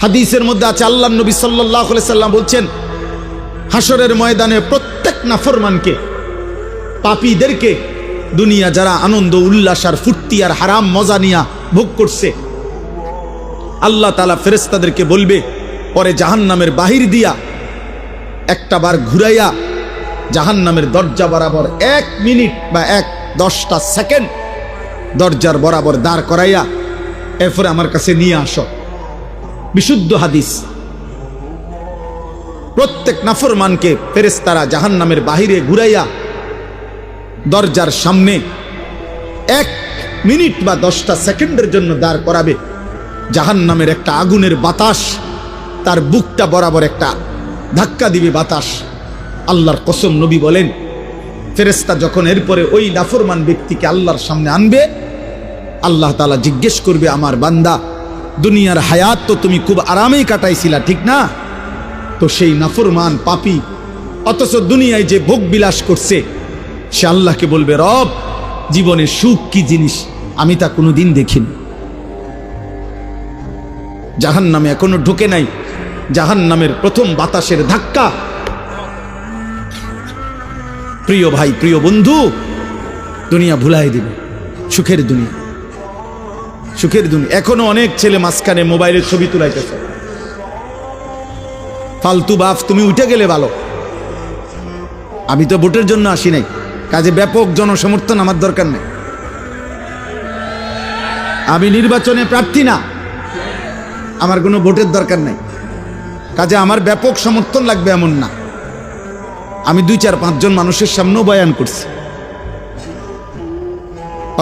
হাদিসের মধ্যে আছে আল্লাহর নবী সাল্লাল্লাহু আলাইহি সাল্লাম বলছেন, হাসরের ময়দানে প্রত্যেক নাফরমানকে, পাপীদেরকে, দুনিয়া যারা আনন্দ উল্লাস আর ফুর্তি আর হারাম মজা নিয়া ভোগ করছে, আল্লাহ তাআলা ফেরেশতাদেরকে বলবে, পরে জাহান্নামের বাহির দিয়া একটা বার ঘুরাইয়া জাহান্নামের দরজা বরাবর 1 মিনিট বা 10টা সেকেন্ড দরজার বরাবর দাঁড় করাইয়া এরপরে আমার কাছে নিয়ে আসো। বিশুদ্ধ হাদিস। প্রত্যেক নাফরমানকে ফেরেশতারা জাহান্নামের বাহিরে ঘুরাইয়া দরজার সামনে 1 মিনিট বা 10টা সেকেন্ডের জন্য দাঁড় করাবে। জাহান্নামের একটা আগুনের বাতাস তার বুকটা বরাবর একটা ধাক্কা দিবে বাতাস। আল্লাহর কসম, নবী বলেন, ফেরেশতা যখন এরপরে ওই নাফরমান ব্যক্তিকে আল্লাহর সামনে আনবে, আল্লাহ তাআলা জিজ্ঞেস করবে, আমার বান্দা, দুনিয়ার হায়াত তো তুমি খুব আরামেই কাটাইছিলা, ঠিক না? তো সেই নাফরমান পাপী অথচ দুনিয়ায় যে ভোগ বিলাস করছে, সে আল্লাহকে বলবে, রব, জীবনের সুখ কি জিনিস আমি তা কোনোদিন দেখিনি। জাহান্নামে এখনো ঢুকে নাই, জাহান্নামের প্রথম বাতাসের ধাক্কা। প্রিয় ভাই, প্রিয় বন্ধু, দুনিয়া ভুলাই দিবে, সুখের দুনিয়া, সুখের দুনিয়া। এখনো অনেক ছেলে মাঝখানে মোবাইলের ছবি তুলাইতেছে। ফালতু বাপ, তুমি উঠে গেলে ভালো। আমি তো ভোটের জন্য আসি নাই, কাজে ব্যাপক জনসমর্থন আমার দরকার নেই। আমি নির্বাচনে প্রার্থী না, আমার কোনো ভোটের দরকার নাই, কাজে আমার ব্যাপক সমর্থন লাগবে এমন না। আমি 2-4-5 জন মানুষের সামনেও বয়ান করছি।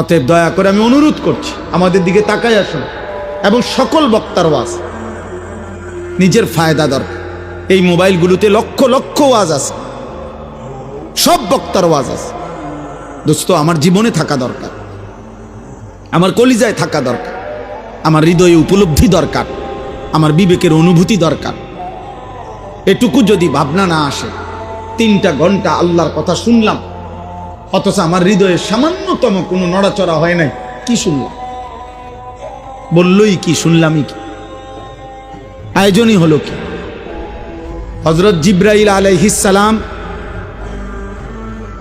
অতএব দয়া করে আমি অনুরোধ করছি, আমাদের দিকে তাকাই আসুন। এবং সকল বক্তার ওয়াজ, নিজের ফায়দা দরকার। এই মোবাইলগুলোতে লক্ষ লক্ষ ওয়াজ আছে, সব বক্তার ওয়াজ আছে। দোস্ত, আমার জীবনে থাকা দরকার, আমার কলিজায় থাকা দরকার, আমার হৃদয়ে উপলব্ধি দরকার, আমার বিবেকের অনুভূতি দরকার। এটুকু যদি ভাবনা না আসে, 3টা ঘন্টা আল্লাহর কথা শুনলাম, অথচ আমার হৃদয়ে সামান্যতম কোনো নড়াচড়া হয় নাই, কি শুনলাম? বললই কি, শুনলামই কি? আয়োজনই হলো কি? হযরত জিবরাইল আলাইহিস সালাম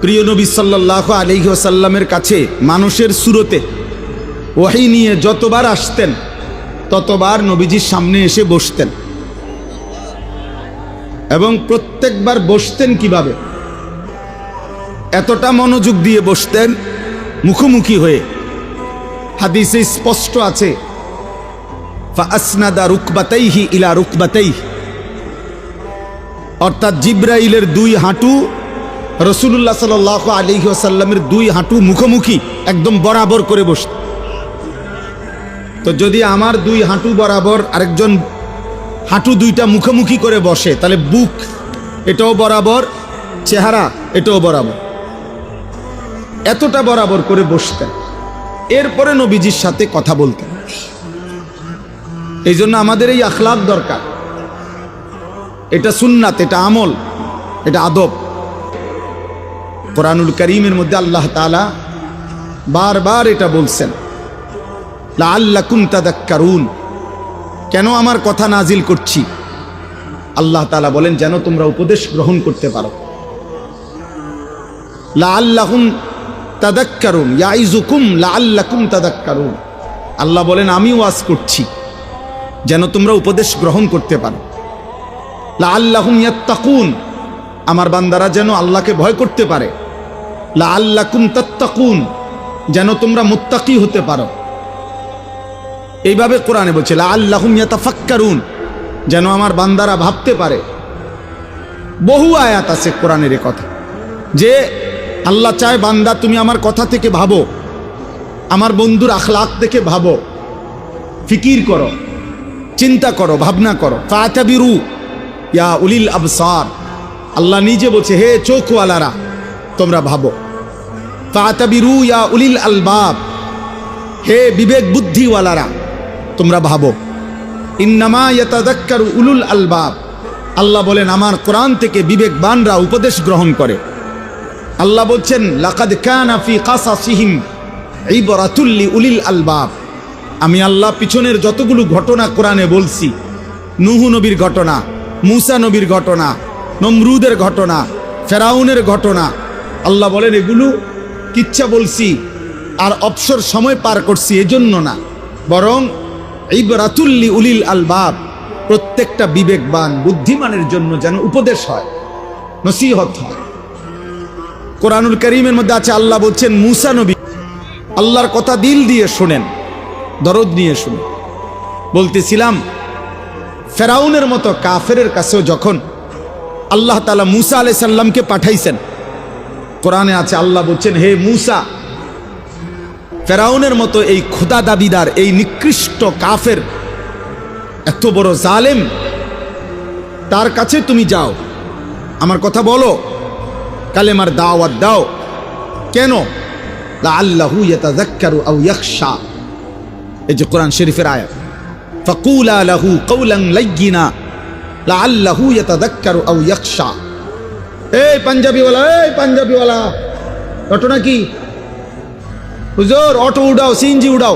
প্রিয় নবী সাল্লাল্লাহু আলাইহি ওয়াসাল্লামের কাছে মানুষের সুরতে ওহী নিয়ে যতবার আসতেন, ততবার নবীজির সামনে এসে বসতেন। এবং প্রত্যেকবার বসতেন কিভাবে? এতটা মনোযোগ দিয়ে বসতেন, মুখোমুখি হয়ে। হাদিসে স্পষ্ট আছে, ফাআসনাদা রুকবাতাইহি ইলা রুকবাতাইহি, অর্থাৎ জিবরাইলের 2 হাঁটু রাসূলুল্লাহ সাল্লাল্লাহু আলাইহি ওয়াসাল্লামের 2 হাঁটু মুখোমুখি একদম বরাবর করে বসতেন। তো যদি আমার 2 হাঁটু বরাবর আরেকজন হাঁটু 2টা মুখোমুখি করে বসে, তাহলে বুক এটাও বরাবর, চেহারা এটাও বরাবর, এতটা বরাবর করে বসতেন। এরপরে নবীজির সাথে কথা বলতেন। এই জন্য আমাদের এই আখলাক দরকার। এটা সুন্নাত, এটা আমল, এটা আদব। কোরআনুল কারীমের মধ্যে আল্লাহ তাআলা বারবার এটা বলছেন, লাআল্লাকুম তাযাক্কারুন। কেন আমার কথা নাজিল করছি? আল্লাহ তাআলা বলেন, যেন তোমরা উপদেশ গ্রহণ করতে পারো। লাআল্লাকুম তাযাক্কারুন, ইয়াইযুকুম লাআল্লাকুম তাযাক্কারুন। আল্লাহ বলেন, আমি ওয়াজ করছি যেন তোমরা উপদেশ গ্রহণ করতে পারো। লাআল্লাহুম ইয়াত্তাকুন, আমার বান্দারা যেন আল্লাহকে ভয় করতে পারে। লাআল্লাকুম তাত্তাকুন, যেন তোমরা মুত্তাকি হতে পারো। এইভাবে কোরআনে বলছে, লাআল্লাহুম ইয়াতাফাক্কারুন, যেন আমার বান্দারা ভাবতে পারে। বহু আয়াত আছে কোরআনের কথা, যে আল্লাহ চায় বান্দা তুমি আমার কথা থেকে ভাবো, আমার বন্ধুর আখলাক থেকে ভাবো, ফিকির করো, চিন্তা করো, ভাবনা করো। ফাতাবিরু ইয়া উলিল আবসার, আল্লাহ নিজে বলছে, হে চোখওয়ালারা তোমরা ভাবো। ফাতাবিরু ইয়া উলিল আলবাব, হে বিবেক বুদ্ধিওয়ালারা তোমরা ভাবো। ইন্নামা ইয়াতাযাক্কারু উলুল আলবাব, আল্লাহ বলেন আমার কোরআন থেকে বিবেকবানরা উপদেশ গ্রহণ করে। আল্লাহ বলছেন, লাকাদ কানা ফি কাসাসিহিম ইবরাতুল লিউলিল আলবাব। আমি আল্লাহ পিছনের যতগুলো ঘটনা কোরআনে বলছি, নূহ নবীর ঘটনা, মূসা নবীর ঘটনা, নমরুদের ঘটনা, ফেরাউনের ঘটনা। আল্লাহ বলেন এগুলো কিচ্ছা বলছি আর অবসর সময় পার করছি এজন্য না, বরং ইবরাতুল্লি উলিল আলবাব, প্রত্যেকটা বিবেকবান বুদ্ধিমানের জন্য যেন উপদেশ হয়, নসিহত হয়। কোরআনুল কারীমের মধ্যে আছে, আল্লাহ বলছেন মূসা নবী আল্লাহর কথা দিল দিয়ে শোনেন, দরদ নিয়ে শুনেন। বলতেছিলাম ফেরাউনের মতো কাফেরের কাছেও যখন আল্লাহ তাআলা মূসা আলাইহিস সালামকে পাঠাইছেন, কোরআনে আছে আল্লাহ বলছেন হে মূসা, ফেরাউনের মতো এই খোদা দাবিদার, এই নিকৃষ্ট কাফের, এত বড় জালেম, তার কাছে তুমি যাও, আমার কথা বলো, কালেমার দাওয়াত দাও। কেন? লাআল্লাহু ইয়াতাযাক্কারু আও ইয়াখশা, এই যে কোরআন শরীফের আয়াত, ফাকুলা লাহু কাওলান লাইয়িনা লাআল্লাহু ইয়াতাযাক্কারু আও ইয়াখশা। এই পাঞ্জাবিওয়ালা, অটো নাকি? হুজুর অটো উঠাও, সিএনজি উঠাও,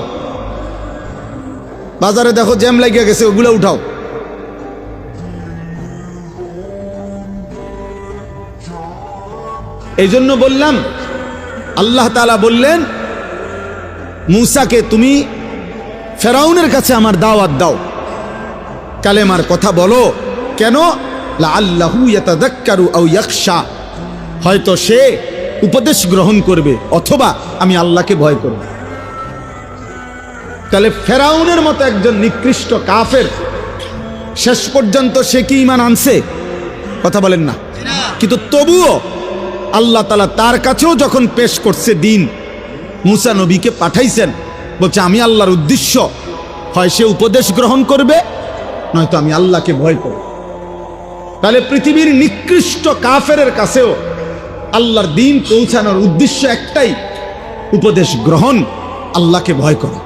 বাজারে দেখো জ্যাম লাগিয়ে গেছে, ওগুলো উঠাও। এই জন্য বললাম, আল্লাহ তাআলা বললেন মূসাকে তুমি ফেরাউনের কাছে আমার দাওয়াত দাও, কালেমার কথা বলো। কেন? লাআল্লাহু ইয়াতাযাক্কারু আও ইয়াখশা, হয়তো সে উপদেশ গ্রহণ করবে অথবা আমি আল্লাহকে ভয় করব। তাহলে ফেরাউনের মতো একজন নিকৃষ্ট কাফের শেষ পর্যন্ত সে কি ঈমান আনছে? কথা বলেন না। কিন্তু তবুও আল্লাহ তাআলা তার কাছেও যখন পেশ করছে দিন, মূসা নবীকে পাঠাইছেন, বলছে আমি আল্লাহর উদ্দেশ্য, হয় সে উপদেশ গ্রহণ করবে নয়তো আমি আল্লাহকে ভয় করব। তাহলে পৃথিবীর নিকৃষ্ট কাফেরের কাছেও আল্লাহর দিন পৌঁছানোর উদ্দেশ্য একটাই, উপদেশ গ্রহণ, আল্লাহকে ভয় করা।